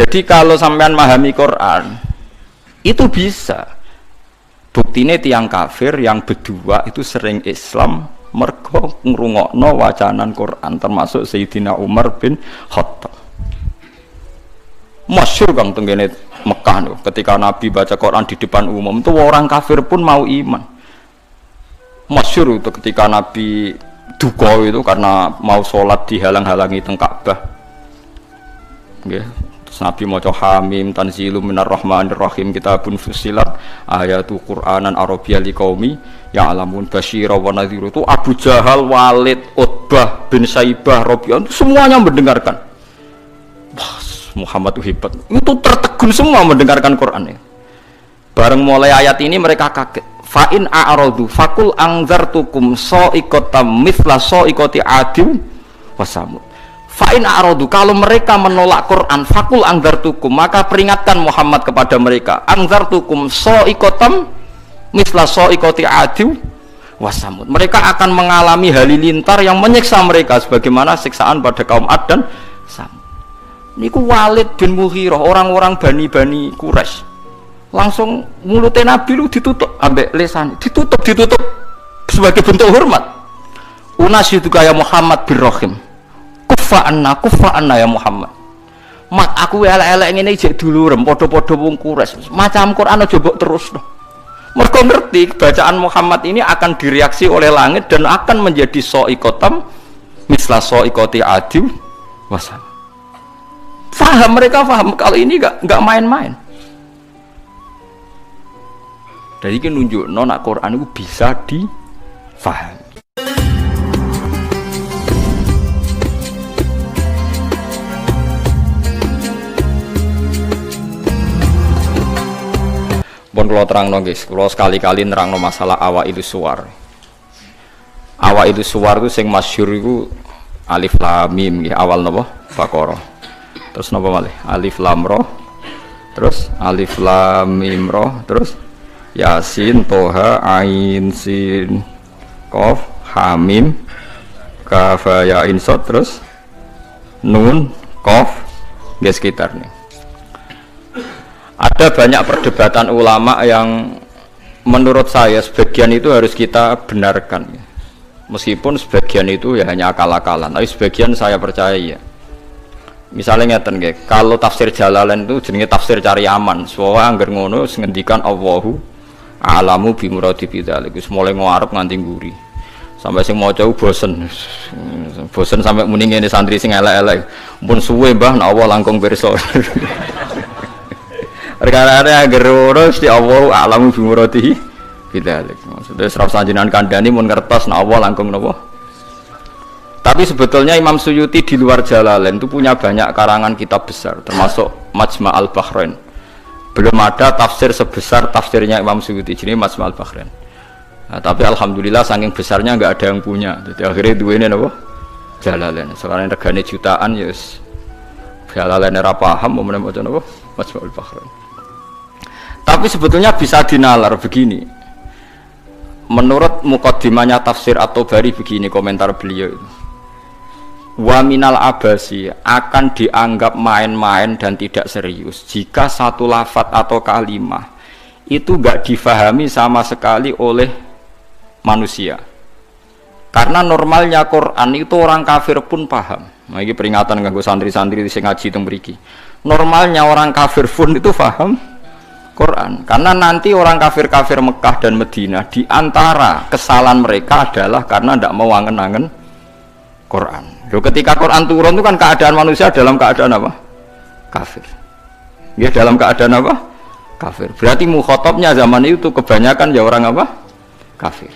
Jadi kalau sampean memahami Quran itu bisa. Buktine tiang kafir yang berdua itu sering Islam mergo ngrungokno wacanan Quran, termasuk Sayyidina Umar bin Khattab. Masyhur kang tenggene Mekah lho, ketika Nabi baca Quran di depan umum itu orang kafir pun mau iman. Masyhur itu ketika Nabi duka itu karena mau sholat dihalang-halangi teng Ka'bah. Nggih. Nabi maca Hamim tanzilum minar rahmanir rahim kitabun fussilat ayatu Qur'anan Arabiyya liqaumi ya'lamun basyira wa nadhira. Itu Abu Jahal, Walid, Utbah bin Saibah, Rabi'ah semuanya mendengarkan. Wah, Muhammad itu hebat. Itu tertegun semua mendengarkan Quran ya. Bareng mulai ayat ini mereka kaget. Fa in a'radu faqul anzartukum sa'iqatam mithla sa'iqati 'adin wa samud. Fa'in a'radu, kalau mereka menolak Quran, fakul angzartukum, maka peringatkan Muhammad kepada mereka, angzartukum so'ikotam misla so'ikoti adiw wasamud. Mereka akan mengalami halilintar yang menyiksa mereka sebagaimana siksaan pada kaum Ad dan Samud. Niku Walid bin Mughirah, orang-orang Bani Quraisy, langsung mulutnya Nabi lu ditutup ambek lesan, ditutup sebagai bentuk hormat. Unasyidu kaya Muhammad bin Rahim. Kufa anna ya Muhammad. Mat aku elek-elek ngene jek dulurem padha-padha wong Quraisy. Macam Quran aja mbok terus. Mergo ngerti bacaan Muhammad ini akan direaksi oleh langit dan akan menjadi so'ikotam misla so'ikoti adiw wasam. Mereka paham kalau ini enggak main-main. Dari ini nunjukno nak Quran itu bisa difahami. Pun kalau terangno guys, kalau sekali-kali nerangno masalah awailus suwar. Awailus suwar itu sing masyhur iku alif lam mim nggih, awal napa? Baqarah. Terus napa malih? Alif lam ra. Terus alif lam mim ra, terus Yasin, Toha, Ain, Sin, Qaf, Hamim, Kaf, Ya, Ain, Shad, terus Nun, Qaf, nggih sekitarnya. Ada banyak perdebatan ulama yang menurut saya sebagian itu harus kita benarkan, meskipun sebagian itu ya hanya akal-akalan, tapi sebagian saya percaya ya. Misalnya ngeten nggih, kalau tafsir Jalalain itu jenenge tafsir cari aman, soalnya angger ngono ngendikan Allahu a'lamu bi muradi bidzalik, wis mulai ngarep nganti nguri. Sampai sing maca bosen sampai muni ngene santri sing elek-elek. Pun suwe Mbah nek Allah langkung pirsa. Perkara-perkara gerurus di Allah a'lamu bi muradihi bidzalik. Maksudnya serap sanjinan kandhani mun ngertos nek Allah langkung napa. Tapi sebetulnya Imam Suyuti di luar Jalalain itu punya banyak karangan kitab besar, termasuk Majma' al-Bahrain. Belum ada tafsir sebesar tafsirnya Imam Suyuti, jadi Majma' al-Bahrain. Nah, tapi alhamdulillah saking besarnya enggak ada yang punya. Jadi akhirnya duwene napa? Jalalain. Sekarang regane jutaan ya wis. Jalalain ora paham mau maca napa? Majma' al-Bahrain. Tapi sebetulnya bisa dinalar begini. Menurut muqaddimahnya tafsir At-Tabari begini komentar beliau itu. Wa minal abasi akan dianggap main-main dan tidak serius jika satu lafadz atau kalimah itu enggak difahami sama sekali oleh manusia. Karena normalnya Quran itu orang kafir pun paham. Nah, ini peringatan kanggo santri-santri sing ngaji teng mriki. Normalnya orang kafir pun itu paham Quran. Karena nanti orang kafir-kafir Mekah dan Madinah di antara kesalahan mereka adalah karena tidak mau angen-angen Quran. Loh, ketika Quran turun itu kan keadaan manusia dalam keadaan apa? Kafir. Ya dalam keadaan apa? Kafir. Berarti mukhatabnya zaman itu kebanyakan ya orang apa? Kafir.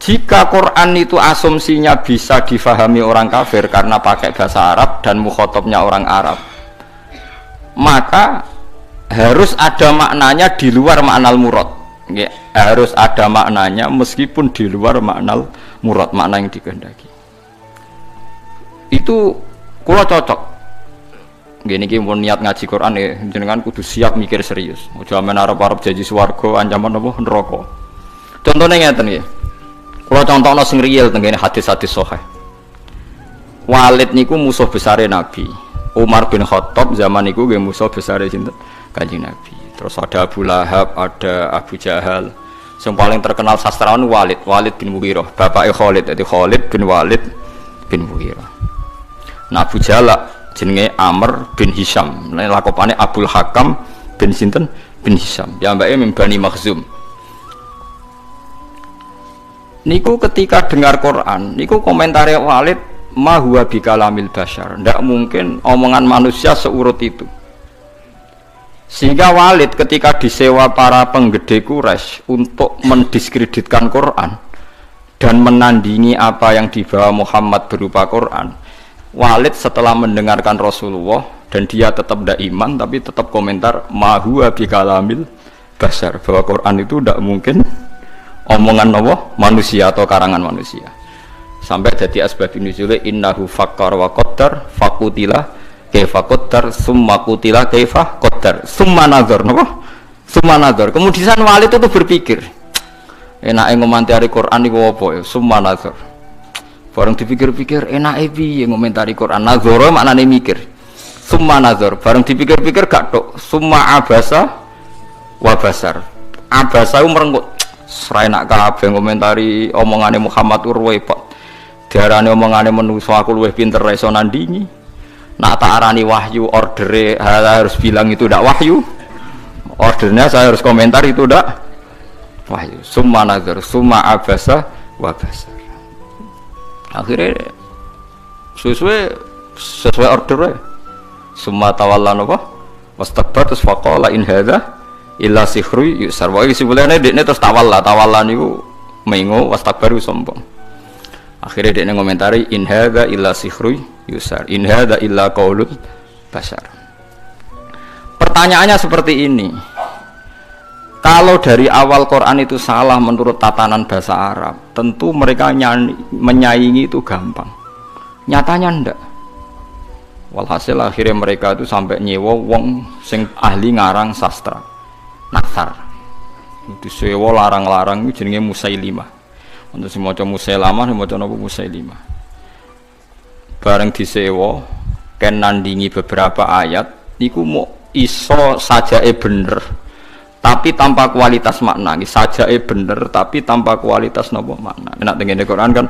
Jika Quran itu asumsinya bisa difahami orang kafir karena pakai bahasa Arab dan mukhatabnya orang Arab, maka harus ada maknanya di luar maknal murad. Ya, harus ada maknanya meskipun di luar maknal murad, makna yang dikehendaki. Itu kula cocok. Gini iki mun niat ngaji Quran ya jenengan kudu siap mikir serius. Aja men arep-arep janji swarga ancaman apa neraka. Contone ngeten nggih. Kula contohno sing real teng hadis-hadis sahih. Walid niku musuh besare Nabi. Umar bin Khattab zaman itu nggih musuh besar sinten Kanjeng Nabi. Terus ada Abu Lahab, ada Abu Jahal. Yang paling terkenal sastrawan Walid bin Mughirah, bapaknya Khalid, jadi Khalid bin Walid bin Mughirah. Nah Abu Jahal jenenge Amr bin Hisham, lakopane Abdul Hakam bin sinten bin Hisham. Ya mbake min Bani Makhzum. Niku ketika dengar Quran, niku komentare Walid, ma huwa bikalamil basyar. Ndak mungkin omongan manusia seurut itu. Sehingga Walid ketika disewa para penggede Quraisy untuk mendiskreditkan Quran dan menandingi apa yang dibawa Muhammad berupa Quran, Walid setelah mendengarkan Rasulullah dan dia tetap tidak iman tapi tetap komentar ma huwa bikalamil basyar, bahwa Quran itu tidak mungkin omongan Allah manusia atau karangan manusia. Sampai jadi asbabun nuzul innahu fakkar wa qaddar faqutila kaifa qaddar summa qutila kaifa qaddar summa nazar napa summa nazar. Kemudian Walid itu berpikir enake ngomentari Quran iku apa ya summa nazar. Bareng dipikir-pikir enake piye ngomentari Quran, nazara maknane mikir, summa nazar. Bareng dipikir-pikir gak tok, summa abasa wa basar. Abasa merenggut serai nak kabeh ngomentari omongane Muhammad urwepot. Diarani omongane manusa aku luwih pinter ra iso nandingi. Nak tak arani wahyu, ordere harus bilang itu tidak wahyu. Ordernya saya harus komentar itu tidak wahyu. Summa nazar, summa abasa wa basar. Akhirnya sesuai ordernya. Summa tawalla napa? Wastakbar terus faqala in hadza illa sihru yusar. Wae sibulane dekne terus tawalla niku mengo wastakbar sombong. Akhirnya dekne ngomentari in hadza illa sihru yusar in hadza illa qaulul bashar. Pertanyaannya seperti ini, kalau dari awal Quran itu salah menurut tatanan bahasa Arab, tentu mereka menyaingi itu gampang. Nyatanya ndak. Walhasil akhirnya mereka itu sampai nyewa wong sing ahli ngarang sastra nasar. Itu sewa larang-larang itu jenenge Musailimah. Untuk si maca Musailamah, si maca napa Musailimah. Bareng disewa ken nandingi beberapa ayat niku mau iso sajae bener tapi tanpa kualitas makna. Sajae bener tapi tanpa kualitas napa makna. Nek tengene Quran kan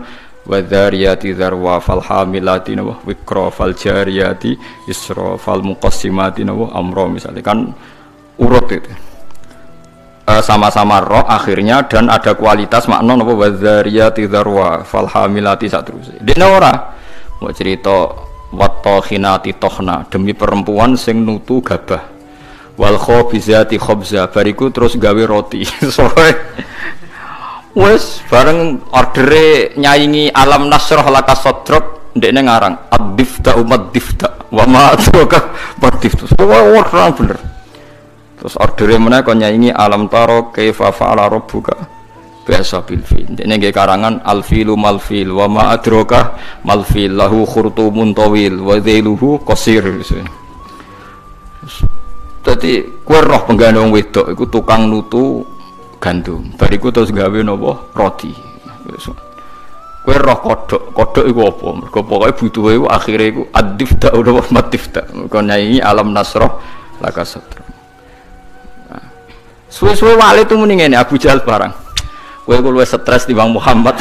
wadzariyati dzarwa fal hamilati napa wikra fal jariyati isra fal muqassimati napa amra, misalnya kan urut itu sama-sama roh akhirnya dan ada kualitas makna napa wadzariyati dzarwa fal hamilati sak terus. Dene ora mau cerita wattokhinati tokhna demi perempuan sing nutu gabah wal khobizati khobza bariku terus gawe roti. Soalnya wes bareng ordere nyaingi alam nasroh laka sodrok ndekne ngarang ad-difta umat difta wa ma atuka berdifta. Orang bener. Terus ordere meneh kon nyaingi alam taro kaifa fa'ala rabbuka biasa bilfil. Ini nggih karangan alfilu malfil wa ma adraka malfil lahu khurtumun tawil wa dhailuhu qasir. Dadi kowe roh penggane wong wedok iku tukang nutu gandum. Bariku terus gawe napa roti. Kowe roh kodhok iku apa? Mergo pokoke butuhe iku akhire iku ad-difta utawa matifta. Kon nyanyi alam nasrah laka satra. Suwe-suwe wali itu mending ngene Abu Jahal barang. Kowe luwih stres timbang Muhammad.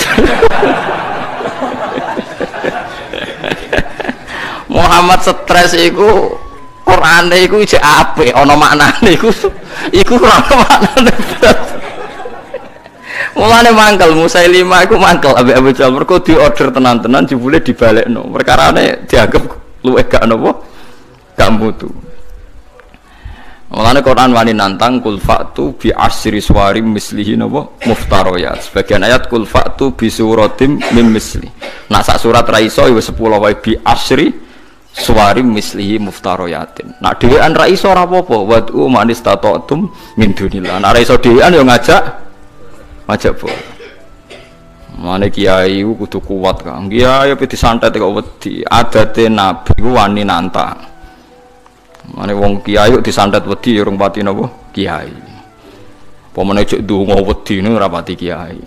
Muhammad stres iku Qur'ane iku jek apik ana maknane iku ora maknane. Mulane mangkel Musailimah iku mangkel ambek Abu Jahal mergo diorder tenan-tenan jebule dibalekno. Perkarane dianggap luwih gak napa gak mutu. Mulane Quran wani nantang kul fa'tu bi asyri suwarim mislihi napa muftariyat. Sebagian ayat kul fa'tu bi suratim mim misli. Nah sak surat ra iso wis 10 wae bi asyri suwarim mislihi muftariyatin. Nah dhewean ra iso ora apa-apa wad'u man istata'tum min dunillah. Nah ra iso dhewean yo ngajak boleh. Mane kiai kudu kuat kan. Kiai pe disantet kok wedi. Adate nabi ku wani nantang. Mane wong kiai kok disantet wedi urung pati napa kiai. Apa meneh cek ndonga wedi niku ora pati kiai.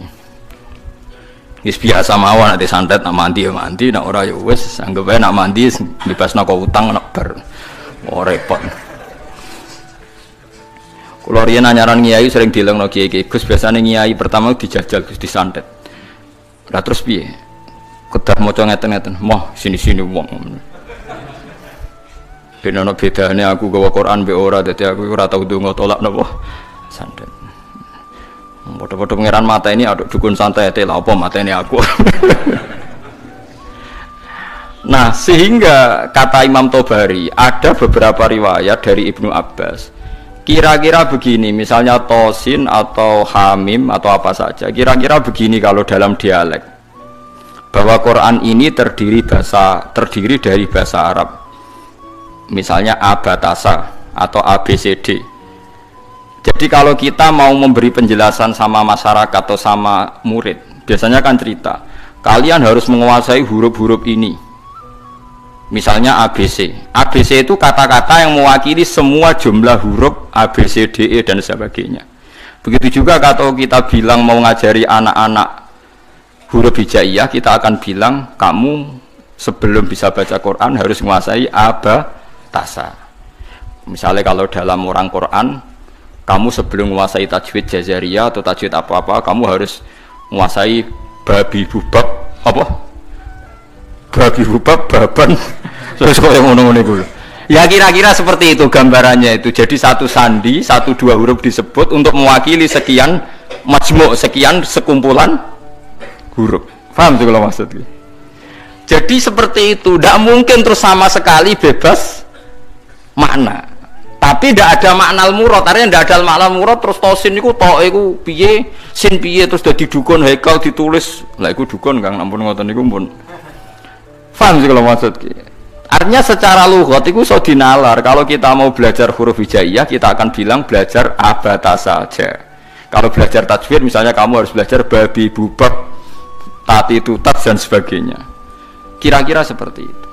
Wis biasa mawon nek santet nak mandi ya mandi, nak ora ya wis anggap ae nak mandi bebasna kok utang nak bar. Oh repot. Kula riyen anyaran kiai sering dilengno kiai Gus biasane kiai pertama dijajal Gus disantet. Lah terus piye? Kedah maca ngeten-ngeten, moh sini-sini wong. Ben ana bedane aku gawa Quran mbek ora dadi aku ora tau ndonga tolak napa santet. Bodoh-bodoh pengiran mata ini aduk dukun santai lah apa mata ini aku. Nah sehingga kata Imam Tobari ada beberapa riwayat dari Ibnu Abbas kira-kira begini, misalnya tosin atau hamim atau apa saja, kira-kira begini kalau dalam dialek bahwa Quran ini terdiri dari bahasa Arab, misalnya abatasa atau ABCD. Jadi kalau kita mau memberi penjelasan sama masyarakat atau sama murid, biasanya kan cerita, kalian harus menguasai huruf-huruf ini. Misalnya ABC. ABC itu kata-kata yang mewakili semua jumlah huruf A, B, C, D, E dan sebagainya. Begitu juga kalau kita bilang mau ngajari anak-anak huruf hijaiyah, kita akan bilang kamu sebelum bisa baca Quran harus menguasai abatasa. Misalnya kalau dalam orang Quran, kamu sebelum menguasai tajwid jazariyah atau tajwid apa-apa, kamu harus menguasai babi bubab apa? Babi bubab baban. Terus kok yang ngono-ngono iku. Ya kira-kira seperti itu gambarannya itu. Jadi satu sandi, satu dua huruf disebut untuk mewakili sekian majmu', sekian sekumpulan huruf. Paham sih kalau maksudnya? Jadi seperti itu, tidak mungkin terus sama sekali bebas makna. Tapi tidak ada makna al-murad, artinya tidak ada makna al-murad terus tosin itu toh itu piye, sin piye terus jadi dukun hekal ditulis, lah itu dukun kang nampun ngoten niku pun. Paham sih kalau maksudnya? Artinya secara lughat itu so dinalar. Kalau kita mau belajar huruf hijaiyah, kita akan bilang belajar abatasa saja. Kalau belajar tajwid misalnya kamu harus belajar babi bubak, tati tutat dan sebagainya. Kira-kira seperti itu.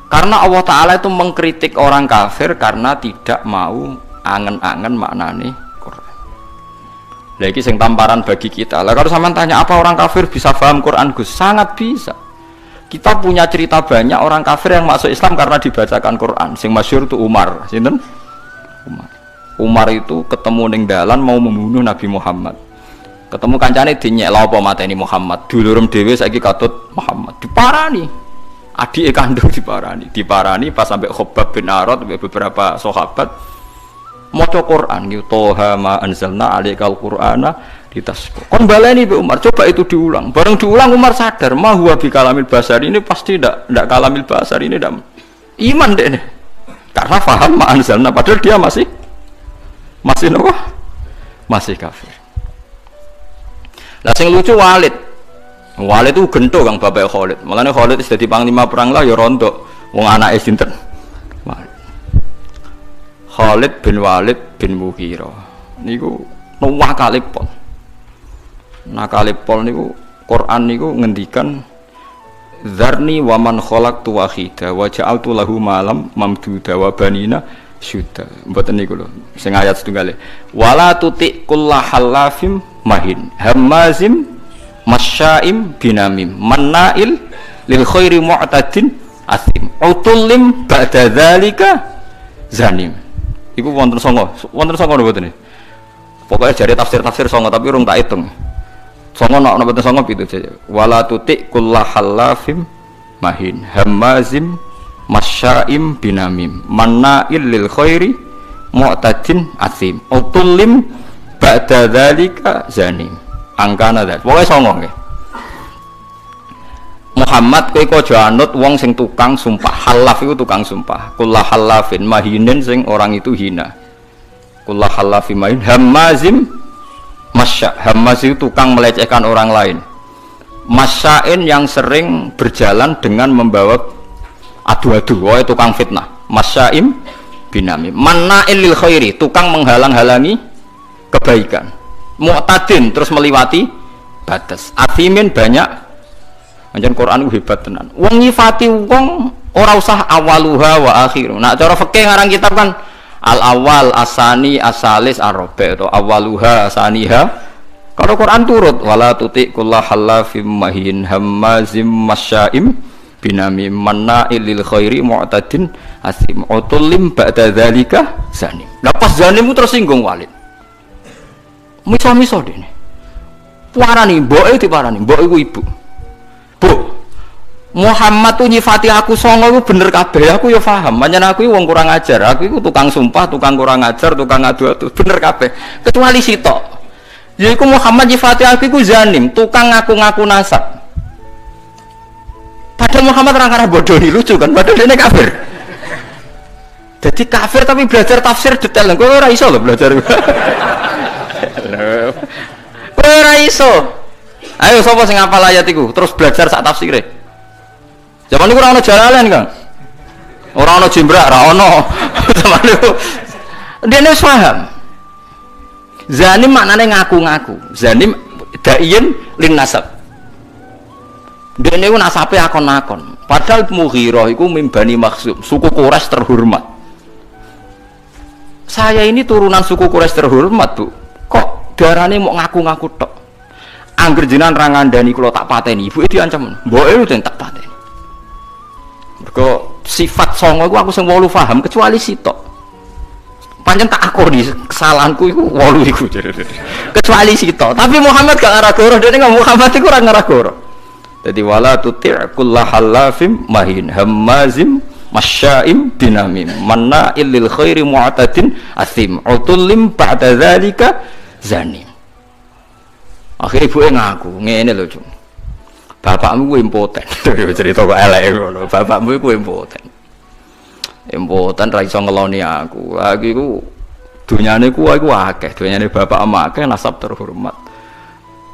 Karena Allah Ta'ala itu mengkritik orang kafir karena tidak mau angen-angen maknane Quran. Lagi sing tamparan bagi kita. Lah kalau sampean tanya apa orang kafir bisa paham Quran Gus? Sangat bisa. Kita punya cerita banyak orang kafir yang masuk Islam karena dibacakan Quran. Sing masyhur itu Umar, sinten? Umar itu ketemu ning dalan mau membunuh Nabi Muhammad. Ketemu kancane dinyek lha apa mateni Muhammad. Dulurem dhewe saiki katut Muhammad. Diparani. Adik kandung diparani pas sampai Khobab bin Arad beberapa sahabat maca Quran gitu toha ma anzalna alaikal qur'ana ditasbih kon baleni be Umar coba itu diulang bareng diulang Umar sadar ma huwa bi kalamil basar ini pasti ndak kalamil basar ini ndak iman deh nih karena paham ma anzalna padahal dia masih nopo masih kafir. Lah sing lucu Walid itu gento kang bapak Khalid. Mulane Khalid wis dadi panglima perang lah ya rontok wong anake sinten. Khalid bin Walid bin Mughirah. Niku nakalipol. Nakalipol niku Quran niku ngendikan Dzarni wa man khalaqtu wahida wa ja'altu lahu malam mamduda wa banina syuda. Mboten niku lho. Sing ayat setunggale. Wala tuti kullahallafim mahin hamazim masyaim binamim mannail lil khairi mu'tadin asim utullim ba'da dzalika zanim. Iku wonten songo mboten niki. Pokoke jare tafsir songo tapi urung tak hitung. Songo nek mboten songo pitu saja. Wala tuti kullahallafim mahin hamazim masyaim binamim mannail lil khairi mu'tadin asim utullim ba'da dzalika zanim. Angkana dat, pokoknya songong ya. Muhammad kowe aja anut wong sing tukang sumpah. Halaf itu tukang sumpah. Kullah halafin mahinin sing orang itu hina. Kullah halafin mahin hamazim masya. Hamaz itu tukang melecehkan orang lain. Masyain yang sering berjalan dengan membawa adu-adu. Wah tukang fitnah. Masyaim binami. Manna'il lil khairi, tukang menghalang-halangi kebaikan. Mu'tadin terus melewati batas. Athimin banyak. Anjen Quran itu hebat tenan. Wong nyifati wong ora usah awaluha wa akhiru. Nah cara fikih ngarang kitab kan al awal asani asalis arabi atau awaluha asaniha Kalau Quran turut wala tuti kullahallafim mahin hammazim masya'im binamim manna'il lil khairi mu'tadin asim utullim ba'da dzalika zanim. Lah pas zanim itu tersinggung Walid. Miso-miso dene. Parani mboke diparani, mbok iku ibu. Bu. Muhammad tuh nyifati aku songo iku bener kabeh, aku ya paham. Pancen aku wong kurang ajar, aku iku tukang sumpah, tukang kurang ajar, tukang adu-adu, bener kabeh. Kecuali sitok. Yaiku Muhammad nyifati aku iku zanim, tukang ngaku-ngaku nasab. Padahal Muhammad orang-orang bodoh nih, lucu kan, padahal dia kafir. Jadi kafir tapi belajar tafsir detail, gue ora iso loh belajar. Gue ora iso. Ayo sapa sing hafal ayat iku, terus belajar sak tafsire. Zaman niku ora ono jalalan, Kang. Ora ono jimbrak, ora ono. Zaman niku dene paham. Zanim maknane ngaku-ngaku. Zanim daiin lin nasab. Dene iku nasabe akon-akon. Padahal Mughirah iku mimbani Makhzum, suku Quraisy terhormat. Saya ini turunan suku Quraisy terhormat, Bu. Kok darane mau ngaku-ngaku tok? Angger jenengan ra ngandani kula tak pateni, ibuke diancam. Mboke udah tak pateni. Mergo sifat songo iku aku sing 8 paham kecuali sitok. Pancen tak akoni kesalahanku iku 8 iku. Kecuali sitok. Tapi Muhammad gak ngarah-goroh, dene Muhammad iku ora ngarah-goroh. Jadi wala tuti' kullahallafim mahin hammazim masya'im binamim manna'il lil khairi mu'tadin asim utullim ba'da dzalika zanim. Akhire ibuke ngaku ngene lho, Cung. Bapakmu ku impoten. Cerita kok elek ngono. Bapakmu ku impoten. Impoten ra iso ngeloni aku. Aku iku dunyane ku aku akeh, dunyane bapak ama akeh nasab terhormat.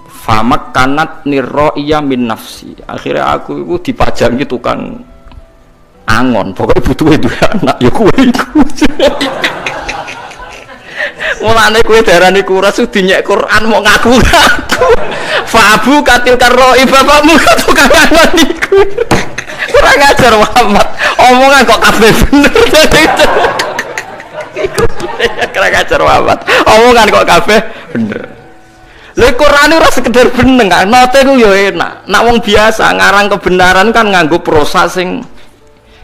Famak kanat nirro'iyah min nafsi. Akhirnya aku itu dipajangi tukang angon. Pokoknya butuh itu anak. Ya kue itu. Mulane kue darani kuras dinyek Quran mau ngaku-ngaku. Fabu katil karro'i bapakmu tukang angon iku. Kurang ajar Muhammad. Omongan kok kabeh bener. Kurang ajar Muhammad. Omongan kok kabeh bener. Lha Quran ora sekedar beneng kan, note ku yo enak. Nak wong biasa ngarang kebenaran kan nganggo prosa sing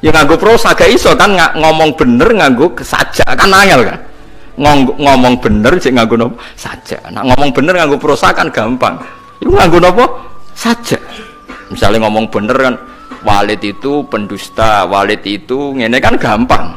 ya nganggo prosa gak iso kan ngomong bener nganggo sajak kan angel kan. Ngomong bener sik nganggo nopo? Sajak. Nak ngomong bener nganggo prosa kan gampang. Iku nganggo nopo? Sajak. Misalnya ngomong bener kan Walid itu pendusta, Walid itu ngene kan gampang.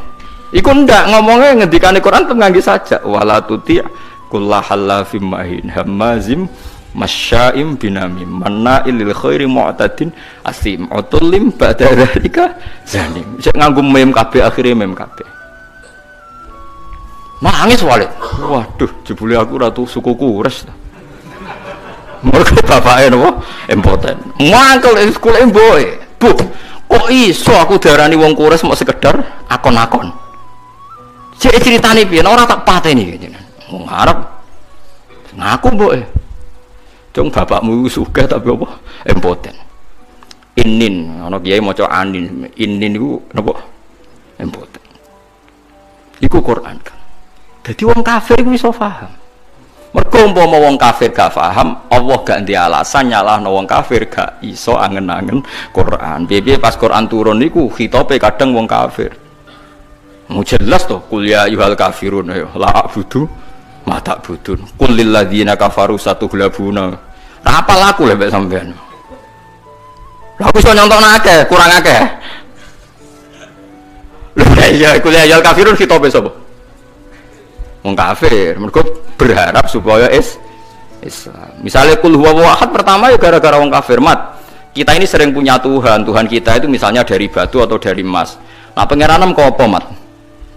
Iku ndak ngomongnya ngendikane Quran tuh nganggo sajak. Wala tuti' kullahallafim mahin hammazim masya'im binamim manna'il lil khairi mu'tadin asim utullim ba'da dzalika zanim. Sik nganggo mem kabeh akhire mem kabeh. Nangis Walid. Waduh, jebule aku ratu suku Quraisy. Mergo bapake napa? Impoten. Mangkel sekolah mboke. Bu, kok iso aku darani wong Quraisy mau sekedar akon-akon. Cek ceritane piye ora tak pateni jenengan. Ngarep ngaku mbok cung bapakmu sugih tapi apa impoten. Inin ana kiai maca anin, inin iku napa impoten. Iku Quran kan. Dadi wong kafir iku iso paham. Mergo umpama wong kafir gak paham, Allah gak ndek alasan nyalahno wong kafir gak iso angen-angen Quran. Piye-piye pas Quran turun niku khitobe kadang wong kafir. Mu jelas to kul ya ayyuhal kafirun ya la a'budu ma ta'budun qul lil ladzina kafaru satughlabuna. Apa laku lek sampean? Lah aku iso nyontokno akeh, kurang akeh. Lha iya kul ya ayyuhal kafirun khitobe sapa? Wong kafir. Mergo berharap supaya Islam. Misalnya kul huwallahu ahad pertama ya gara-gara wong kafir mat. Kita ini sering punya Tuhan, Tuhan kita itu misalnya dari batu atau dari emas. Nah, pengiranan kok apa mat?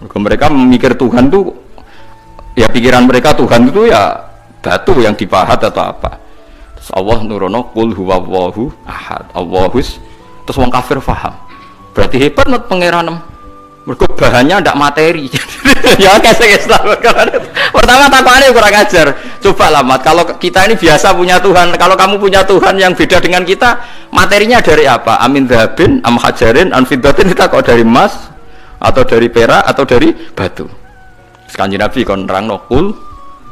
Mereka memikir Tuhan itu ya pikiran mereka Tuhan itu ya batu yang dipahat atau apa. Terus Allah nurono qul huwallahu ahad Allahus, terus wong kafir paham. Berarti hebat mat pengiranan. Mergo bahannya ndak materi. Ya kasih Islam. Pertama takwane kurang ajar. Coba lah mat, kalau kita ini biasa punya Tuhan, kalau kamu punya Tuhan yang beda dengan kita, materinya dari apa? Amin dhabin, am hajarin, an fiddatin, kita kok dari emas atau dari perak atau dari batu. Kanjeng Nabi kon nerangno qul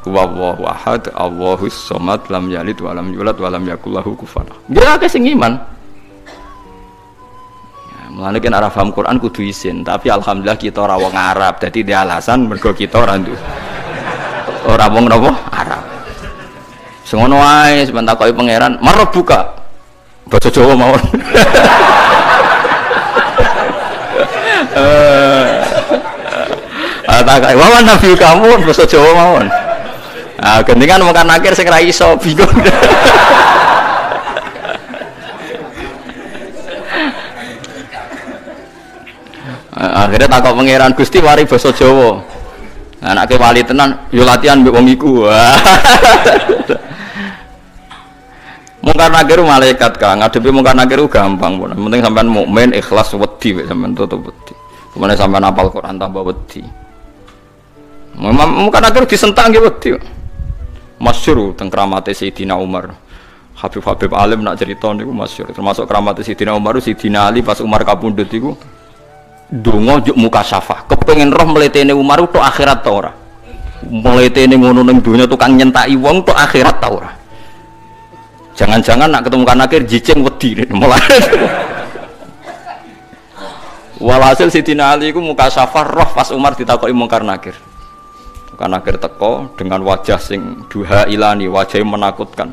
huwallahu ahad, Allahus somad, lam yalid wa lam yulad wa lam yakul lahu kufuwan ahad. Dia akeh sing iman. Ya, mulane kan arah paham Quran kudu isin, tapi alhamdulillah kita ora wong Arab, dadi dia alasan mergo kita ora wong napa Arab. Sing ngono wae sampeyan takoki pangeran, "Marab buka." Basa Jawa mawon. Tak wawan nabi kamu basa Jawa mawon. Ah gendingan mungkin akhir sing ra iso bingung. Akhirnya takok pangeran Gusti mari basa Jawa. Anake wali tenan yo latihan mbek wong iku. Mungkar nakir malaikat Kang, ngadepi mungkar nakir gampang pun. Penting sampean mukmin ikhlas wedi sampean tutup wedi. Kemudian sampean hafal Quran tambah wedi. Mungkar nakir disentak nggih wedi. Masyhur teng kramate Sayyidina Umar. Habib alim nak cerita niku masyhur. Termasuk kramate Sayyidina Umar, Sayyidina Ali pas Umar kapundhut iku donga juk mukasyafah. Kepengin roh mletene Umar tok akhirat ta ora. Mletene ngono ning donya tukang nyentaki wong tok akhirat ta ora. Jangan-jangan nak ketemu kanakir jicing wedi mulai. Walhasil Sayyidina Ali iku mukasyafah roh pas Umar ditakoki mungkar nakir. Mungkar nakir teko dengan wajah sing duha ilani, wajahnya menakutkan.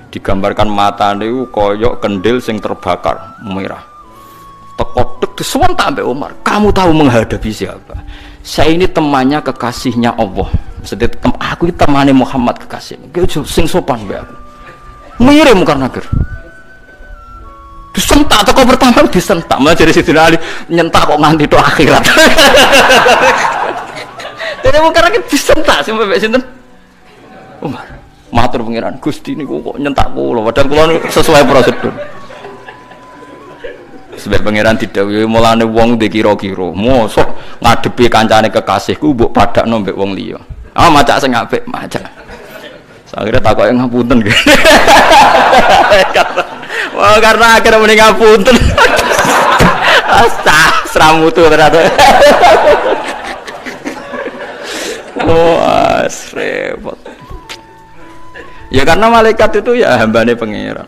Digambarkan matane iku kaya kendil sing terbakar merah. Teko tek disentak ambek Umar. Kamu tahu menghadapi siapa? Saya ini temannya kekasihnya Allah. Maksudnya aku ini temannya Muhammad kekasihnya. Sing sopan mbek aku. Mengirim mungkar nakir disentak toko pertama disentak malah jadi Sayyidina Ali nyentak kok nganti itu akhirat. Jadi mungkar nakir disentak sampai mbek sinten Umar matur pengiran Gusti niku kok nyentak kula padahal kula sesuai prosedur sebab pengiran didhawuhi mulane wong ndek kira-kira mosok ngadepi kancane kekasihku mbok padakno mbek wong liya macak sing apik macak. Akhirnya takut yang ngapunten gitu. Wah karena akhirnya mending ngapunten. Seramutu ternyata. Wah repot. Ya karena malaikat itu ya hambane pangeran.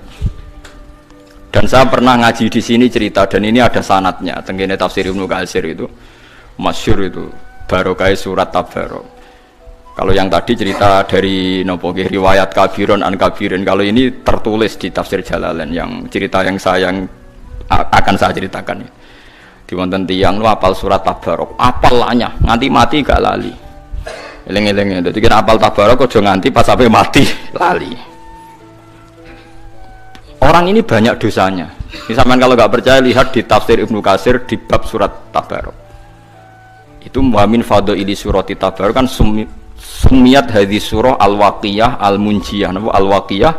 Dan saya pernah ngaji di sini cerita dan ini ada sanadnya. Tenggene tafsir Ibnu Katsir itu masyhur itu barokah surat Tabarok. Kalau yang tadi cerita dari nopo riwayat kabiron an kabirin, kalau ini tertulis di tafsir Jalalain yang cerita yang akan saya ceritakan. Di wonten tiyang lu apal surat Tabarok, apalnya nganti mati gak lali. Eling-eling dadi kira apal Tabarok aja nganti pas sampai mati lali. Orang ini banyak dosanya. Ini sampean kalau gak percaya lihat di tafsir Ibnu Katsir di bab surat Tabarok. Itu muamin fadhaili surati Tabarok kan Sumiat hadis surah al-waqiyah al-munjiyah. Al-waqiyah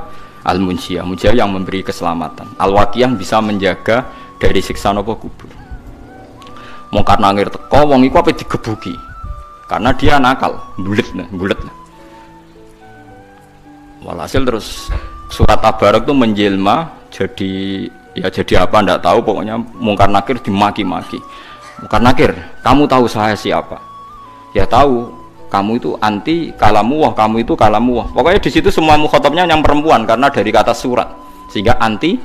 al-munjiyah, munjiyah yang memberi keselamatan. Al-waqiyah bisa menjaga dari siksa nopo kubur. Mungkar nangir teko wong iku ape digebuki. Karena dia nakal, bulet. Walhasil terus surat Tabarok itu menjelma jadi apa ndak tahu, pokoknya mungkar nakir dimaki-maki. Mungkar nakir, kamu tahu saya siapa? Ya tahu. Kamu itu anti kalamuwah, kamu itu kalamuwah. Pokoknya di situ semua mukhatabnya yang perempuan karena dari kata surat. Sehingga anti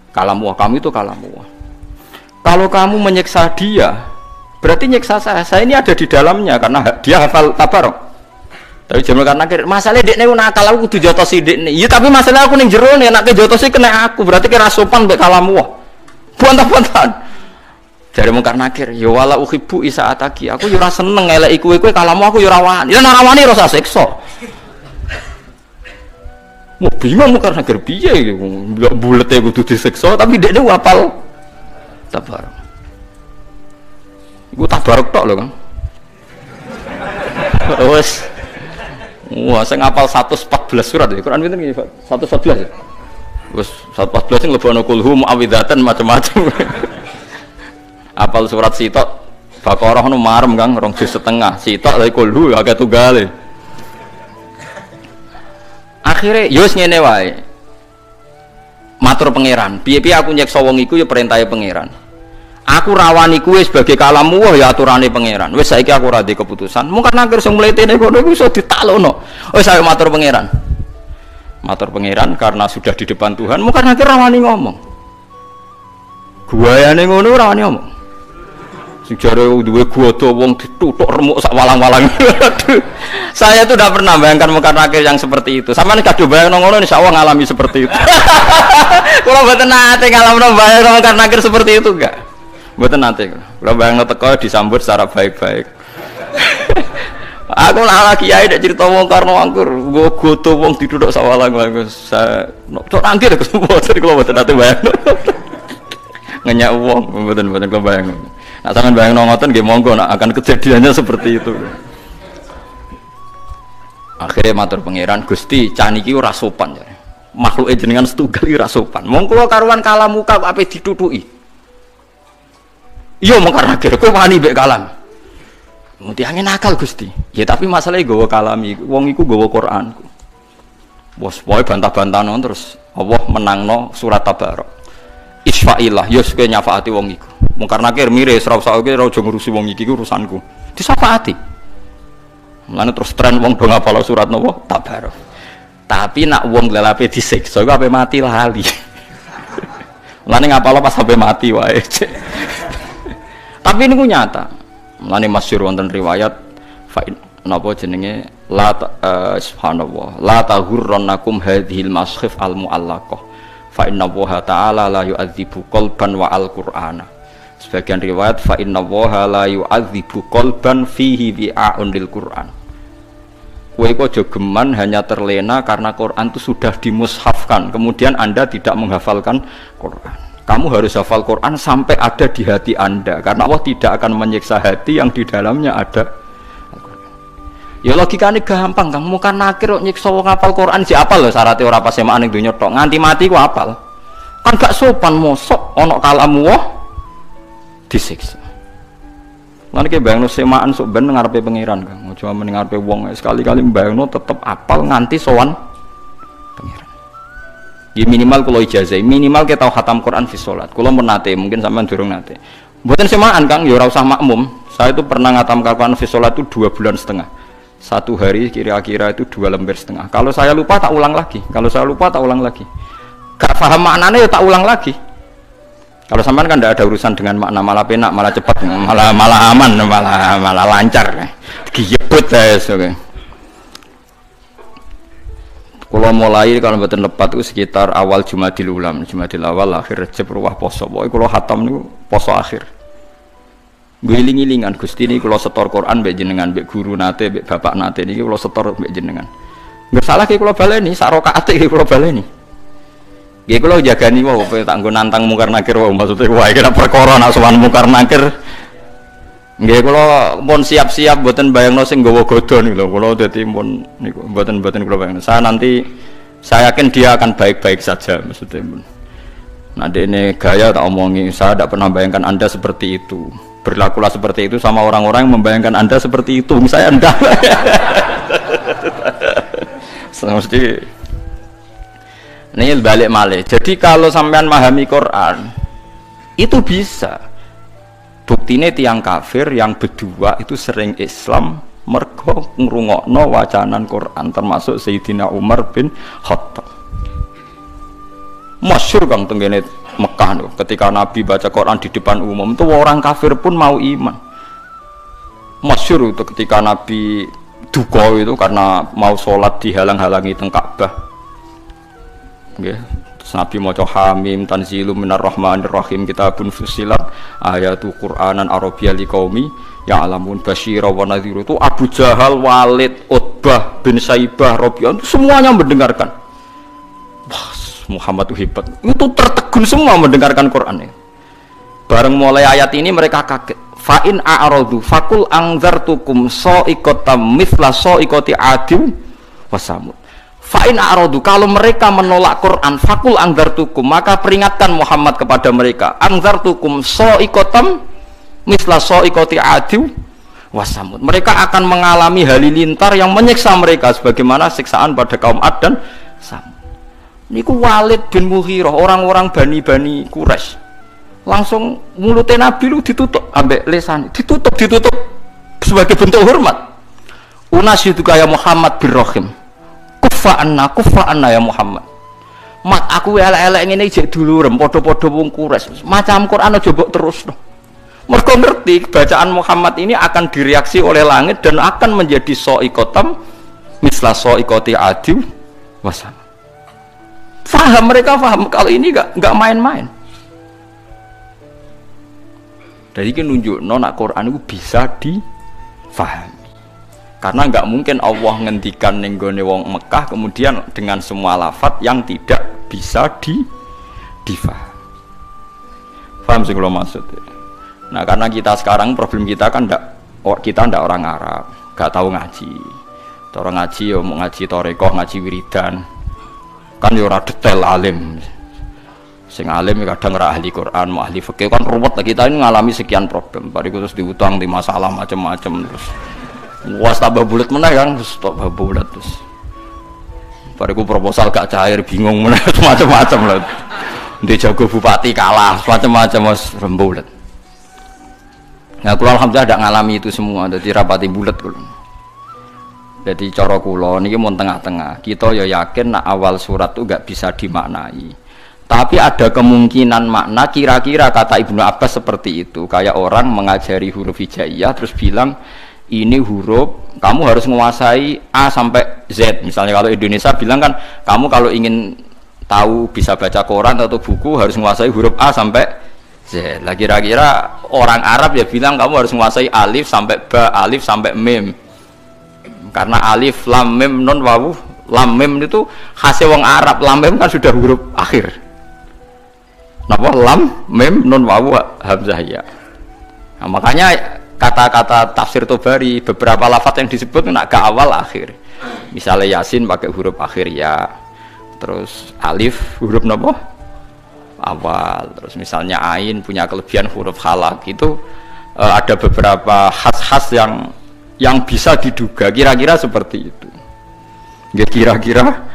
kalamuwah, kamu itu kalamuwah. Kalau kamu menyiksa dia, berarti nyiksa saya. Saya ini ada di dalamnya karena dia hafal Tabarok. Tapi jaman karena masalah dekne nakal aku kudu jotosi dekne. Iya tapi masalah aku ning jero nek nek jotosi kena aku, berarti kira sopan mbek kalamuwah. Buantah-buantahan. Dari mungkar nakir, ya wala uhibbu isaataki. Aku yo ora seneng eleki kowe kalamu aku yo ora wani. Ya ora wani rasa siksa. Mau bingung mungkar nakir piye iki? Enggak bulete kudu disiksa tapi dekne hafal Tabarok. Iku Tabarok tok lho, Kang. Wes. Wah, sing hafal 114 surat ya. Quran pinten iki, Pak? 114 ya. Wes 114 sing lebono kulhum awidatan macam-macam. Apal surat sitok Baqarah nu marem Kang 2 juz setengah. Sitok dari kulhu agak tunggale. Akhire yo wis ngene wae. Matur pangeran, piye-piye aku nyeksa wong iku ya perintahe pangeran. Aku rawani kuwe sebagai kalamu ya aturane pangeran. Wis saiki aku ora ndek keputusan. Mungkin nangger sing mletene kono iku iso ditaklono. Wis saya matur pangeran. Matur pangeran karena sudah di depan Tuhan, mungkin nangger rawani ngomong. Guayane ngono ora wani ngomong. Sing jare duwe godo wong dituthuk remuk sak walang-walang. Saya tuh tidak pernah bayangkan mungkin nakir yang seperti itu. Sampeyan kadung bayangno ngono insyaallah ngalami seperti itu. Kalau mboten nate ngalamno bayang mungkin nakir seperti itu enggak? Mboten nate. Kalau bayangno teko disambut secara baik-baik. Aku lah kiai nek cerita wong karno angkur, nggo godo wong dituthuk sak walang-walang. Saya tok nakir kalau mboten nate bayangno. Ngenyak wong mboten kula bayangno. Nah, sampeyan bayangno ngoten nggih monggo nak akan kejadiannya seperti itu. Akhirnya matur pangeran, Gusti, caniki ora sopan jare. Makhluke jenengan setunggal ora sopan. Mong kula karuan kalamuka ape ditutuki. Iya mong karena kira kowe wani mbek kalam. Muti angin akal Gusti. Ya tapi masalahnya gawa kalami, wong iku gawa Qur'anku. Bos pokoke bantah-bantahan terus Allah menangno surat Tabarok. Isfa'illah, ya kowe nyafaati wong iku. Mung karena kira mire ora usah ora ngurusi wong iki urusanku. Disafaati. Mulane terus tren wong do ngapal surat napa Tabarok. Tapi nak wong lelape disiksa iku ape mati lali. Mulane ngapal pas sampai mati wae. Tapi niku nyata. Mulane masyhur wonten riwayat fa napa jenenge la subhanallah la tahurrannakum hadhil maskhif al muallaqah fa innallaha ta'ala la yu'adzibu qalban wa al-qur'ana. Sebagian riwayat fa innallaha la yu'adzibu qalban fihi wi'a'un lil Qur'an. Kowe kok aja geman hanya terlena karena Quran itu sudah dimushafkan, kemudian Anda tidak menghafalkan Quran. Kamu harus hafal Quran sampai ada di hati Anda, karena Allah tidak akan menyiksa hati yang di dalamnya ada Al-Quran. Ya logikanya gampang, Kang. Muka nakir kok nyiksa wong hafal Quran si apal lho syaratnya ora pas semaan ning donya tok, nganti mati ku apal. Kan gak sopan mosok ana kalamu wah disiksa. Lan iki bayangno semaan sok ben ngarepe pangeran, Kang. Aja men ngarepe wong sekali-kali bayangno tetep apal nganti sowan pangeran. Ya minimal kalau ijazah, minimal kita tahu khatam Quran fi sholat. Kalau menate, mungkin sampean durung nate. Buatan semaan Kang, ya ora usah makmum. Saya itu pernah ngatam Quran fi sholat itu 2,5 bulan. Satu hari kira-kira itu 2,5 lembar. Kalau saya lupa tak ulang lagi. Kalau saya lupa tak ulang lagi. Gak paham maknanya ya tak ulang lagi. Kalau sampean kan tidak ada urusan dengan makna, malah penak, malah cepat, malah aman, malah lancar. Giyebut saya okay. Kalau mulai kalau mboten lepat itu sekitar awal Jumadil Ulam, Jumadil awal akhir Rejab ruwah poso. Pokoke kula khatam niku poso akhir. Ngiling-ngilingan Gusti niki kula setor Quran mbek jenengan, mbek guru nate, mbek bapak nate niki kula setor mbek jenengan. Nggak salah ki kula baleni, sak rakaat iki kula baleni. Nggih kula jagani wae tak nggo nantang mungkar nakir wae maksudnya wae kena perkara nak sowan mungkar nakir. Nggih kula pun siap-siap mboten bayangno sing nggawa godho niku lho. Kula dadi pun niku mboten kula bayangno. Saya yakin dia akan baik-baik saja maksudnya pun. Nah ini gaya tak omongi, saya tidak pernah bayangkan Anda seperti itu. Berlakulah seperti itu sama orang-orang yang membayangkan Anda seperti itu. Saya enggak. Mesti ini balik malih. Jadi kalau sampean memahami Quran itu bisa. Buktine tiang kafir yang berdua itu sering Islam mergo ngrungokno wacanan Quran termasuk Sayyidina Umar bin Khattab. Masyhur Kang tenggene Mekah niku ketika Nabi baca Quran di depan umum itu orang kafir pun mau iman. Masyhur itu ketika Nabi duka itu karena mau sholat dihalang-halangi teng Ka'bah. Nggih. Nabi maca Hamim tanzilum minar rahmanir rahim kitabun fussilat ayatu Qur'anan arabiyya liqaumi ya'lamun basyira wa nadhiru. Itu Abu Jahal, Walid, Utbah bin Saibah, Rabi'ah itu semuanya mendengarkan. Wah, Muhammad itu hebat. Itu tertegun semua mendengarkan Quran. Bareng mulai ayat ini mereka kaget. Fa in a'radu faqul anzartukum sa'iqatam mithla sa'iqati 'adin wa samud. Fa'in a'radu, kalau mereka menolak Quran fakul angzartukum, maka peringatkan Muhammad kepada mereka angzartukum so'ikotam misla so'ikoti adiw wasamud. Mereka akan mengalami halilintar yang menyiksa mereka sebagaimana siksaan pada kaum Ad dan Samud. Niku Walid bin Mughirah, orang-orang Bani Quraisy Langsung mulutnya Nabi lu ditutup ambek lesan, ditutup sebagai bentuk hormat. Unasyiduka ya Muhammad birrohim. Kufa anna ya Muhammad. Mat aku elek-elek ngene jek dulurem padha-padha wong Quraisy. Macam Quran aja mbok terusno. Mergo ngerti bacaan Muhammad ini akan direaksi oleh langit dan akan menjadi soikotam misla soikoti adiw wasam. Mereka paham kalau ini enggak main-main. Jadi ini nunjuk nak Quran itu bisa difahami. Karena nggak mungkin Allah ngendikan nenggone wong Mekah kemudian dengan semua lafadz yang tidak bisa difahami. Paham sih kalau maksud? Nah karena kita sekarang problem kita kan kita ndak orang Arab, nggak tahu ngaji. Orang ngaji ya mau ngaji torekoh, ngaji wiridan, kan ya ora detail alim. Sing alim kadang ora ahli Quran, mau ahli fikih kan ruwet. Kita ini ngalami sekian problem. Bariku terus diutang di masalah macam-macam terus. Was tambah bulat meneh kan, terus tambah bulat terus. Bariku proposal gak cair, bingung meneh macam-macam lah. Ndek jago bupati kalah, macam-macam mas rembulat. Nah, kula alhamdulillah tidak ngalami itu semua, jadi rapati bulat kula. Jadi cara kula niki mun tengah-tengah. Kita ya yakin nak awal surat itu gak bisa dimaknai. Tapi ada kemungkinan makna kira-kira kata Ibnu Abbas seperti itu. Kayak orang mengajari huruf hijaiyah terus bilang ini huruf kamu harus menguasai A sampai Z. Misalnya kalau Indonesia bilang kan kamu kalau ingin tahu bisa baca koran atau buku harus menguasai huruf A sampai Z. Lah kira-kira orang Arab ya bilang kamu harus menguasai alif sampai ba, alif sampai mim. Karena alif, lam, mim, nun, wawu. Lam, mim itu khasnya wong Arab. Lam, mim kan sudah huruf akhir. Napa lam, mim, nun, wawu, hamzah ya. Nah, makanya kata-kata tafsir Tobari beberapa lafaz yang disebut nak ke awal akhir. Misalnya Yasin pakai huruf akhir ya. Terus alif huruf napa? Awal. Terus misalnya ain punya kelebihan huruf halak itu ada beberapa khas-khas yang bisa diduga kira-kira seperti itu. Ya kira-kira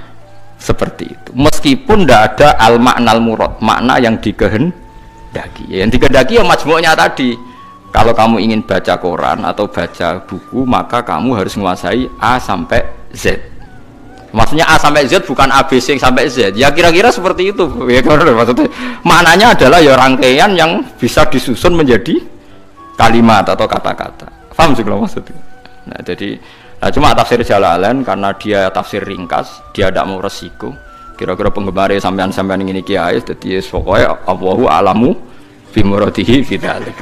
seperti itu. Meskipun tidak ada al maknal murad, makna yang dikehendaki. Yang dikehendaki ya majmu'nya tadi. Kalau kamu ingin baca Quran atau baca buku, maka kamu harus menguasai A sampai Z. Maksudnya A sampai Z bukan A B C sampai Z. Ya kira-kira seperti itu. Ya maksudnya maknanya adalah ya rangkaian yang bisa disusun menjadi kalimat atau kata-kata. Paham sih kalau maksudnya? Nah, jadi cuma tafsir Jalalain karena dia tafsir ringkas, dia tidak mau resiko. Kira-kira penggemar sampean ini kiai, jadi pokoknya Allahu alamu bimuradihi fidzalik.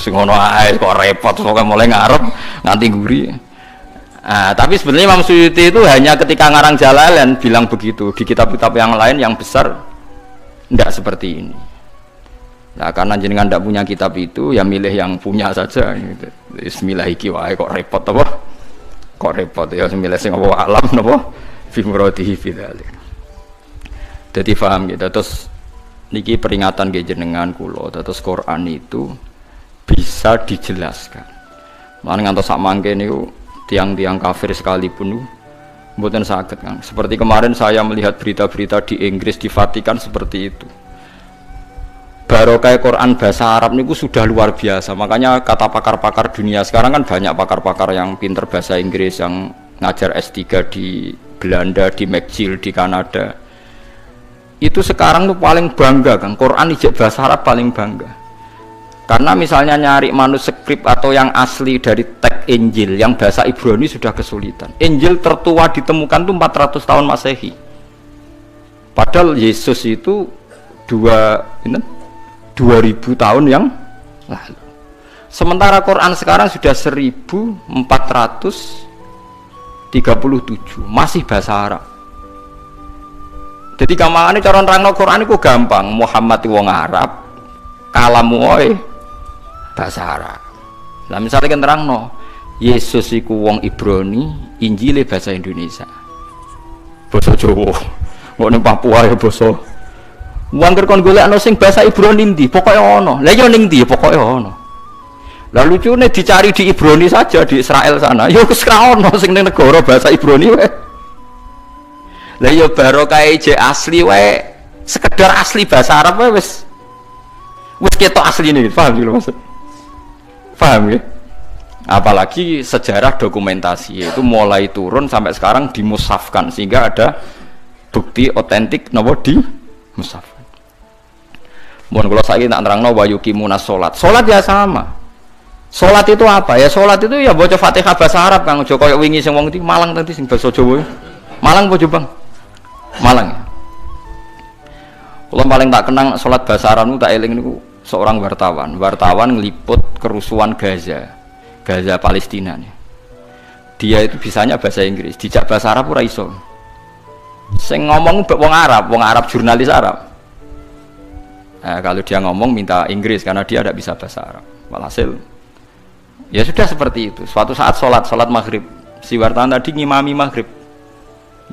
Ngono ae kok repot, pokoknya mulai ngarep nganti guri. Tapi sebenarnya Imam Suyuti itu hanya ketika ngarang Jalalain bilang begitu. Di kitab-kitab yang lain yang besar tidak seperti ini. Nah, karena jenengan tidak punya kitab itu, ya milih yang punya saja. Gitu. Bismillah iki wae kok repot apa? Kok repot ya semile sing apa alam napa fi muradihi fi dzalik. Dadi paham gitu. Terus niki peringatan nggih jenengan kula terus Quran itu bisa dijelaskan. Lan ngantos sak mangke niku tiang-tiang kafir sekalipun mboten saged Kang. Seperti kemarin saya melihat berita-berita di Inggris di Vatikan seperti itu. Barokah Quran bahasa Arab niku sudah luar biasa. Makanya kata pakar-pakar dunia sekarang kan banyak pakar-pakar yang pinter bahasa Inggris yang ngajar S3 di Belanda, di McGill, di Kanada. Itu sekarang tuh paling bangga kan. Quran ijek bahasa Arab paling bangga. Karena misalnya nyari manuskrip atau yang asli dari teks Injil yang bahasa Ibrani sudah kesulitan. Injil tertua ditemukan tuh 400 tahun Masehi. Padahal Yesus itu 2000 tahun yang lalu. Sementara Quran sekarang sudah 1437 masih bahasa Arab. Jadi gampangane cara nerangno Quran itu gampang. Muhammad wong Arab, kalamu wae bahasa Arab. Lah misalnya kan nerangno Yesus iku wong Ibrani, Injile bahasa Indonesia. Basa Jawa. Kok ning Papua ya basa wong kon golekno sing bahasa Ibrani ndi, pokoke ana. Lah yo ning ndi pokoke ana. Lah lucune dicari di Ibrani saja di Israel sana. Yo wis ra ono sing ning negara bahasa Ibrani wae. Lah yo barokah je asli wae, sekedar asli bahasa Arab wae wis Wis ketok asline, paham iki lho maksud. Paham ya? Apalagi sejarah dokumentasi itu mulai turun sampai sekarang dimusafkan sehingga ada bukti otentik napa di musafkan. Mohon kalau saya tak terangno wa yuqimuna sholat. Sholat ya sama. Sholat itu apa? Ya sholat itu ya baca Fatihah bahasa Arab Kang. Aja koyo wingi sing wong iki Malang tadi sing basa Jawa. Malang apa Jombang? Malang. Ya? Kalau paling tak kenang sholat bahasa Arab itu tak eling niku seorang wartawan ngeliput kerusuhan Gaza Palestina nih. Dia itu bisanya bahasa Inggris, dijak bahasa Arab ora iso. Sing ngomong wong Arab jurnalis Arab. Nah, kalau dia ngomong minta Inggris karena dia tidak bisa bahasa Arab. Walhasil ya sudah seperti itu. Suatu saat sholat maghrib, si wartawan tadi ngimami maghrib,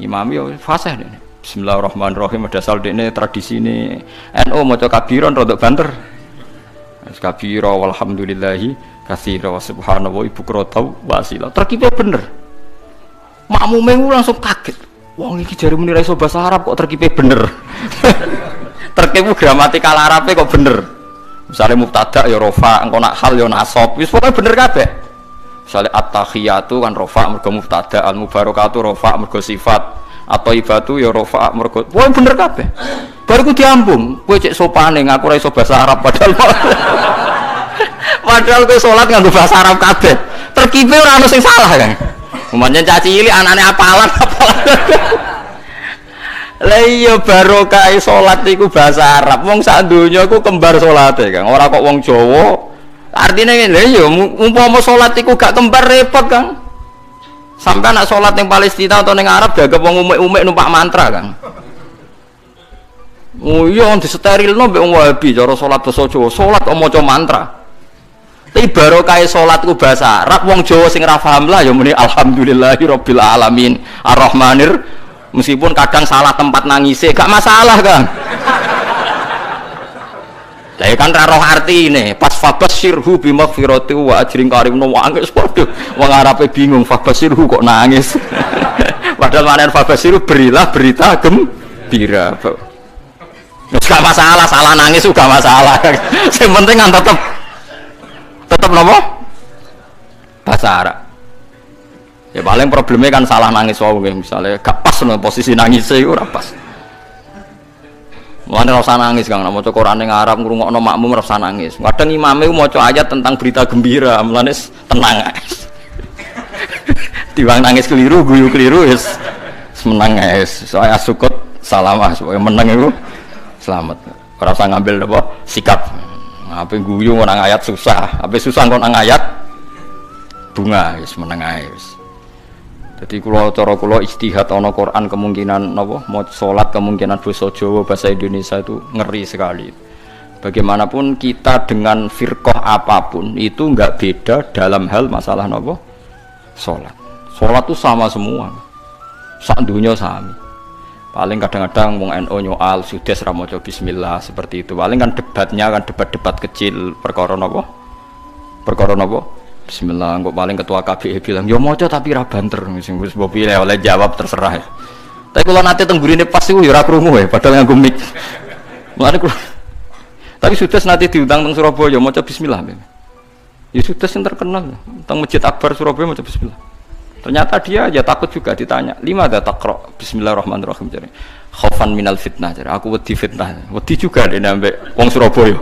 ngimami ya fasih deh. Bismillahirrahmanirrahim. Ada sal dene tradisi ini. NU maca kabiron rodok banter. Kabira walhamdulillahi katsira wa subhanallah ibu krotau wasila. Terkipe bener. Makmume langsung kaget. Wong iki jare muni ra iso bahasa Arab kok terkipe bener. Terkipe gramatikal Arabe kok bener. Misale mubtada ya rafa, engko nak hal ya nasab. Wis pokoke bener kabeh. Misale at-tahiyatu kan rafa mergo mubtada, al-mubarakatu rafa mergo sifat, atau ibatu ya rafa mergo. Pokoke bener kabeh. Baru ku diambung, kowe cek sopane ngaku ra iso bahasa Arab padahal kowe salat nganggo bahasa Arab kabeh. Terkipe ora ono sing salah kan. Umpamane caci cilik anane apalan. Lah iya barokah salat iku bahasa Arab. Wong sak donya iku kembar salate, Kang. Ora kok wong Jawa. Artine ngene ya umpama salat iku gak kembar repot, Kang. Sampai anak salat ning Palestina atau ning Arab dianggap wong umek-umek numpak mantra, Kang. Oh iya disterilno mbek wong Wahabi cara salat basa Jawa, salat kok maca mantra. Tapi barokah salatku bahasa Arab, wong Jawa sing ra paham lah ya muni alhamdulillahirabbil alamin arrahmanir. Meskipun kadang salah tempat nangise gak masalah, Kang. Lah kan ra roh artine, pas fabasyirhu bimaghfirati wa ajrin karim nangis padha. Wong Arabe bingung fabasyirhu kok nangis. Padahal maknane fabasyirhu berilah berita gembira. Gak masalah, salah nangis juga masalah. Yang penting kan tetap nopo bahasa Arab. Ya paling problemnya kan salah nangis wae, misalnya gak pas no posisi nangis itu ora pas. Mulane ora usah nangis Kang, nek maca Quran ning Arab ngrungokno makmum ora usah nangis. Kadang imame maca ayat tentang berita gembira, mulane tenang ae. Tiwang nangis keliru, guyu keliru wis menang ae. Soale sukut salamah, supaya menang itu selamat. Ora usah ngambil apa sikap. Ape guyu nang ayat susah, ape susah nang ayat bunga wis meneng ae wis. Dadi kula cara kula ijtihad ana Quran kemungkinan napa maca salat kemungkinan basa Jawa bahasa Indonesia itu ngeri sekali. Bagaimanapun kita dengan firqah apapun itu enggak beda dalam hal masalah napa salat. Salat itu sama semua. Sak dunya sami. Paling kadang-kadang wong NU nyoal sudah ra maca bismillah seperti itu. Paling kan debatnya kan debat-debat kecil perkara napa? Perkara napa? Bismillah. Kok paling ketua KBI bilang, "Ya maca tapi ra banter." Sing wis mbok pilih oleh jawab terserah. Ya. Tapi kula nate teng gurine pas iku ya ora krungu ya, padahal nganggo mic. Mulane kula tapi sudah nanti diundang teng Surabaya maca bismillah. Ya sudah yang terkenal teng Masjid Akbar Surabaya maca bismillah. Ternyata dia ya takut juga ditanya, "Lima ada takro bismillahirrahmanirrahim." Jadi, "Khaufan minal fitnah." Jadi, aku wedi fitnah. Wedi juga deh nambah wong Surabaya.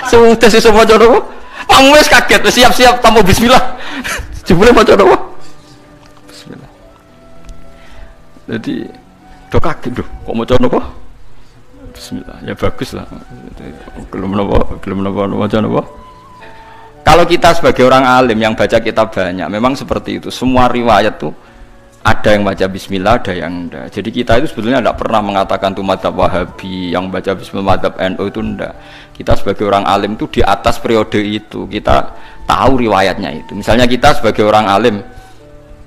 Sudah sih semua jodoh. Kamu wes kaget, siap-siap tamu bismillah. Jebule maca doa. Bismillah. Jadi do kaget do, kok maca napa? Bismillah. Ya bagus lah. Belum napa maca napa? Kalau kita sebagai orang alim yang baca kitab banyak, memang seperti itu. Semua riwayat tuh ada yang baca bismillah, ada yang enggak. Jadi kita itu sebetulnya tidak pernah mengatakan tuh madzhab Wahabi yang baca bismillah, madzhab NU itu enggak. Kita sebagai orang alim itu di atas periode itu kita tahu riwayatnya itu. Misalnya kita sebagai orang alim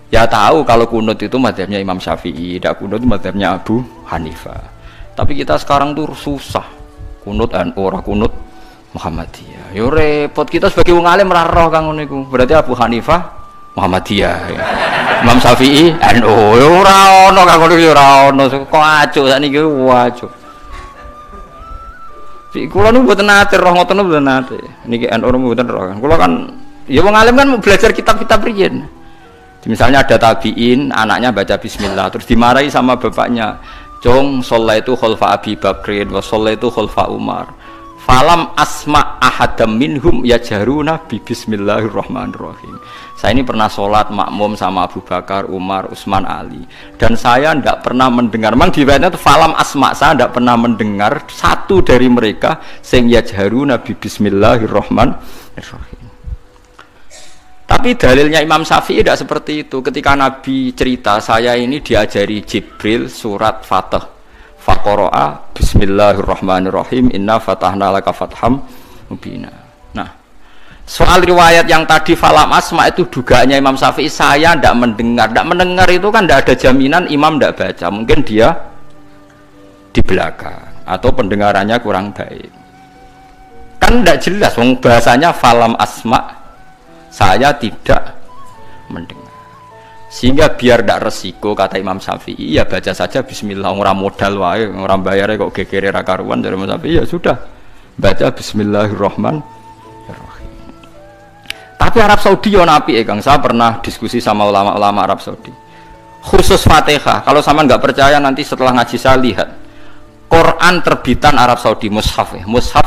ya tahu kalau kunut itu madzhabnya Imam Syafi'i, tidak kunut itu madzhabnya Abu Hanifah. Tapi kita sekarang tuh susah kunut NU, ora kunut Muhammadiyah. Yo repot kita sebagai wong alim ora roh kang ngono iku. Berarti Abu Hanifah Muhammadiyah. Ya. Imam Syafi'i NU ora ono kang ngono ora ono. Kok acuh sakniki acuh. Kula nu mboten nate roh ngoten nu mboten nate. Niki NU mboten roh kan. Kula kan ya wong alim kan mau belajar kitab-kitab riyen. Misalnya ada tabiin, anaknya baca bismillah terus dimarahi sama bapaknya. Jong shallaitu khalfa Abi Bakrin wa shallaitu khalfa Umar. Falam asma ahadam minhum yajharuna bi bismillahirrahmanirrahim. Saya ini pernah sholat makmum sama Abu Bakar, Umar, Utsman, Ali, dan saya tidak pernah mendengar. Memang di riwayatnya itu falam asma, saya tidak pernah mendengar satu dari mereka sing yajharuna bi bismillahirrahmanirrahim. Tapi dalilnya Imam Syafi'i tidak seperti itu. Ketika Nabi cerita, saya ini diajari Jibril surat Fatah. Faqara'a bismillahirrahmanirrahim inna fatahna laka fatham mubina. Nah, soal riwayat yang tadi falam asma itu dugaannya Imam Syafi'i, saya tidak mendengar. Tidak mendengar itu kan tidak ada jaminan imam tidak baca. Mungkin dia di belakang atau pendengarannya kurang baik. Kan tidak jelas, bahasanya falam asma, saya tidak mendengar. Sehingga biar tidak resiko, kata Imam Syafi'i, ya baca saja bismillah, orang modal wae, orang bayarnya kok gegere ra karuan. Dari Imam Syafi'i ya sudah, baca bismillahirrahmanirrahim. Tapi Arab Saudi yo napi Kang, saya pernah diskusi sama ulama-ulama Arab Saudi. Khusus Fatihah, kalau sama nggak percaya nanti setelah ngaji saya lihat Quran terbitan Arab Saudi, mushaf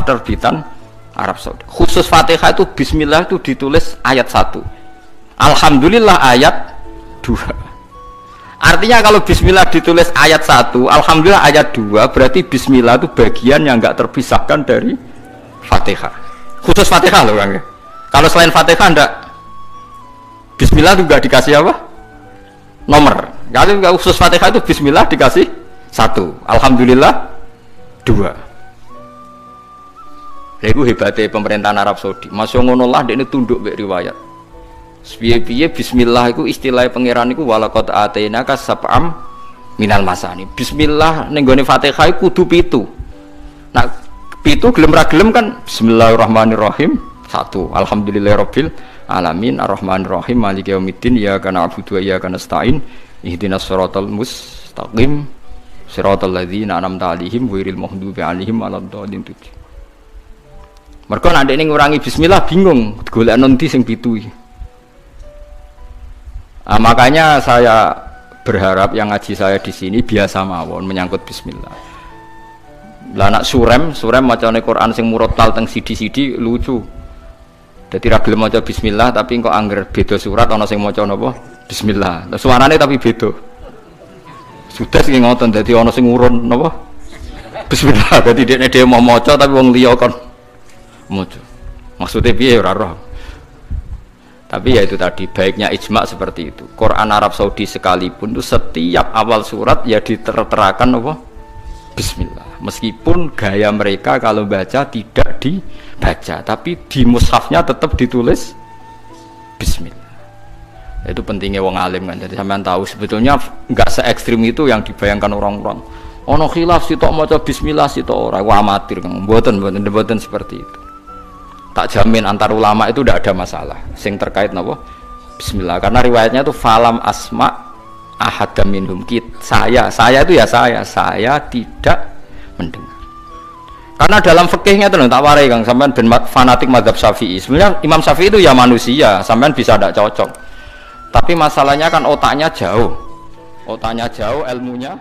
terbitan Arab Saudi. Khusus Fatihah itu bismillah itu ditulis ayat 1. Alhamdulillah ayat 2. Artinya kalau bismillah ditulis ayat 1, alhamdulillah ayat 2, berarti bismillah itu bagian yang enggak terpisahkan dari Fatihah. Khusus Fatihah loh Kang. Kalau selain Fatihah enggak, bismillah juga dikasih apa? Nomor. Kalau khusus Fatihah itu bismillah dikasih 1, alhamdulillah 2. Itu hebatnya pemerintahan Arab Saudi. Masya Allah ini tunduk mbek riwayat. Piye-piye bismillah itu istilah pangeran iku walaqad atainaka sab'am minal masani. Bismillah ning gone Fatihah iku kudu 7. Nah, 7 gelem ra gelem kan bismillahirrahmanirrahim 1. Alhamdulillahirabbil alamin arrahmanirrahim maliki yaumiddin iyyaka na'budu wa iyyaka nasta'in ihdinas siratal mustaqim siratal ladzina an'amta 'alaihim ghairil maghdubi 'alaihim waladdallin. Mergo nek nek ngurangi bismillah bingung golek nanti sing 7 iki. Nah, makanya saya berharap yang ngaji saya di sini biasa mawon menyangkut bismillah. Lah anak surem macane Quran sing murattal teng sidi-sidi lucu. Dadi ra gelem maca bismillah tapi kok angger beda surat ana sing maca napa bismillah. Lah suarane tapi beda. Sudah sing ngoten dadi ana sing urun napa bismillah. Dadi dekne dhewe mau maca tapi wong liya kon maca. Maksudnya piye ora roh. Tapi ya itu tadi baiknya ijma seperti itu. Quran Arab Saudi sekalipun itu setiap awal surat ya diterterakan apa? Bismillah. Meskipun gaya mereka kalau baca tidak dibaca, tapi di mushafnya tetap ditulis Bismillah. Itu pentingnya wong alim kan. Jadi sampean tahu sebetulnya nggak se ekstrim itu yang dibayangkan orang-orang. Ono khilaf sitok maca Bismillah sitok ora, amatir kan. Mboten seperti itu. Tak jamin antar ulama itu tidak ada masalah sing terkait napa bismillah, karena riwayatnya itu falam asma ahadam minhum, saya itu ya saya tidak mendengar. Karena dalam fikihnya itu tak warai Kang, sampean ben fanatik mazhab Syafi'i. Sebenarnya Imam Syafi'i itu ya manusia, sampean bisa tidak cocok. Tapi masalahnya kan otaknya jauh, ilmunya